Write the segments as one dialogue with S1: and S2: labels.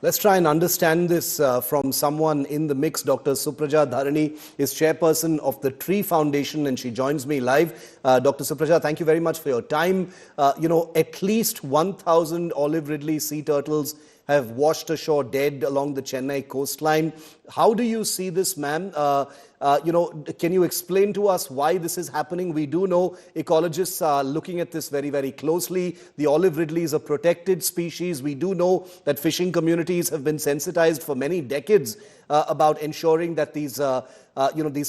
S1: Let's try and understand this from someone in the mix. Dr. Supraja Dharini is chairperson of the Tree Foundation and she joins me live. Dr. Supraja, thank you very much for your time. At least 1,000 olive ridley sea turtles have washed ashore dead along the Chennai coastline. How do you see this, ma'am? Can you explain to us why this is happening? We do know ecologists are looking at this very, very closely. The olive ridley is a protected species. We do know that fishing communities have been sensitized for many decades about ensuring that these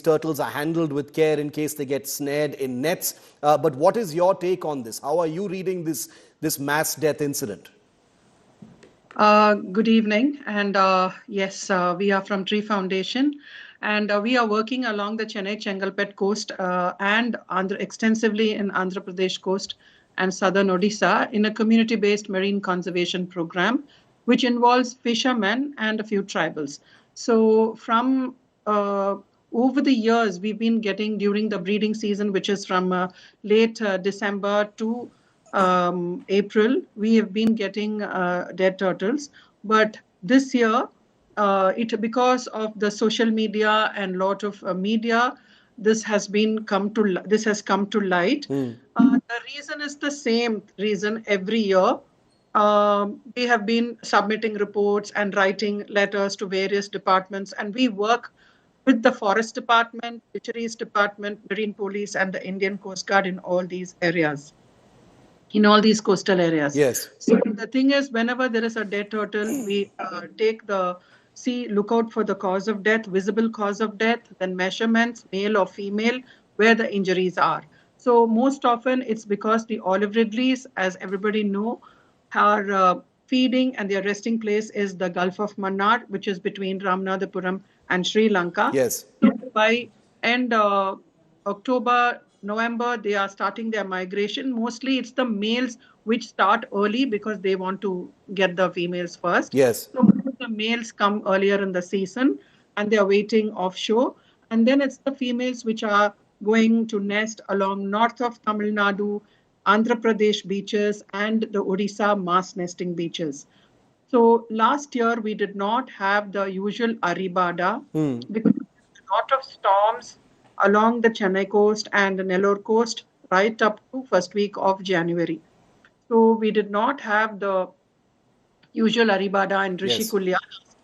S1: turtles are handled with care in case they get snared in nets. But what is your take on this? How are you reading this mass death incident?
S2: Good evening, and yes, we are from Tree Foundation, and we are working along the Chennai-Chengalpet coast and extensively in Andhra Pradesh coast and southern Odisha in a community-based marine conservation program, which involves fishermen and a few tribals. So from over the years, we've been getting during the breeding season, which is from late December to April, we have been getting dead turtles, but this year, because of the social media and lot of media, this has come to light. The reason is the same reason every year. We have been submitting reports and writing letters to various departments, and we work with the Forest Department, Fisheries Department, Marine Police, and the Indian Coast Guard in all these areas. In all these coastal areas.
S1: Yes.
S2: So the thing is, whenever there is a dead turtle, we look out for the cause of death, visible cause of death, then measurements, male or female, where the injuries are. So most often it's because the olive ridleys, as everybody know, are feeding and their resting place is the Gulf of Mannar, which is between Ramanathapuram and Sri Lanka.
S1: Yes.
S2: So by end October, November, they are starting their migration. Mostly it's the males which start early because they want to get the females first.
S1: Yes.
S2: So the males come earlier in the season and they are waiting offshore. And then it's the females which are going to nest along north of Tamil Nadu, Andhra Pradesh beaches and the Odisha mass nesting beaches. So last year we did not have the usual Aribada because a lot of storms along the Chennai coast and the Nellore coast right up to first week of January. So we did not have the usual Aribada and Rishikulya. Yes.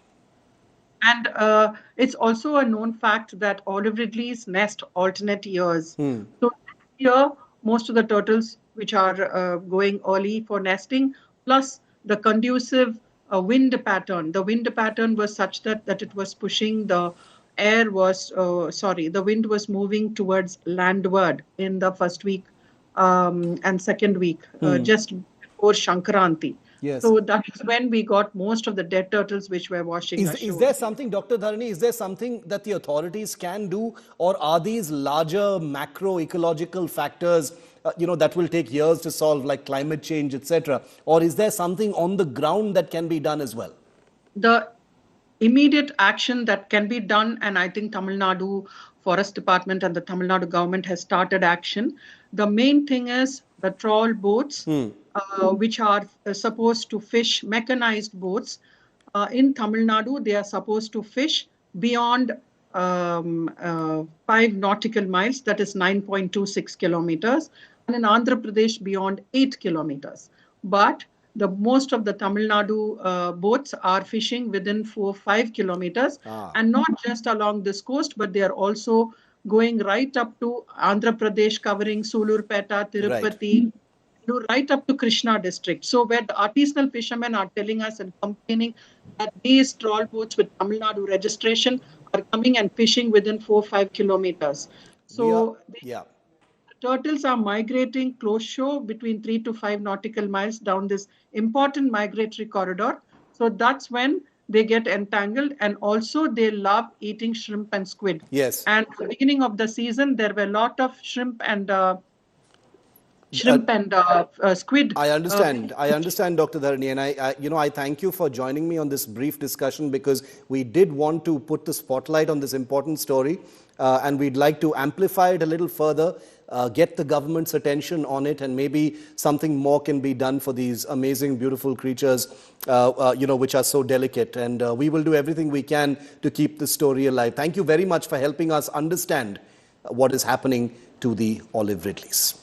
S2: And it's also a known fact that olive ridleys nest alternate years. So this year, most of the turtles which are going early for nesting, plus the conducive wind pattern. The wind pattern was such that it was pushing the the wind was moving towards landward in the first week and second week, just before Shankaranti.
S1: Yes.
S2: So that is when we got most of the dead turtles which were washing ashore.
S1: Is there something, Dr. Dharini, is there something that the authorities can do, or are these larger macro ecological factors that will take years to solve, like climate change, etc., or is there something on the ground that can be done as well?
S2: The immediate action that can be done, and I think Tamil Nadu Forest Department and the Tamil Nadu government has started action. The main thing is the trawl boats, which are supposed to fish, mechanized boats. In Tamil Nadu, they are supposed to fish beyond 5 nautical miles, that is 9.26 kilometers, and in Andhra Pradesh beyond 8 kilometers. But most of the Tamil Nadu boats are fishing within 4-5 kilometers, and not just along this coast, but they are also going right up to Andhra Pradesh, covering Sulurpeta, Tirupati, right up to Krishna district. So where the artisanal fishermen are telling us and complaining that these trawl boats with Tamil Nadu registration are coming and fishing within 4-5 kilometers. So turtles are migrating close shore between 3 to 5 nautical miles down this important migratory corridor. So that's when they get entangled, and also they love eating shrimp and squid.
S1: Yes.
S2: And at the beginning of the season, there were a lot of shrimp and shrimp and squid.
S1: I understand, Dr. Dharini, and I thank you for joining me on this brief discussion, because we did want to put the spotlight on this important story, and we'd like to amplify it a little further, get the government's attention on it, and maybe something more can be done for these amazing, beautiful creatures, which are so delicate. And we will do everything we can to keep the story alive. Thank you very much for helping us understand what is happening to the olive ridleys.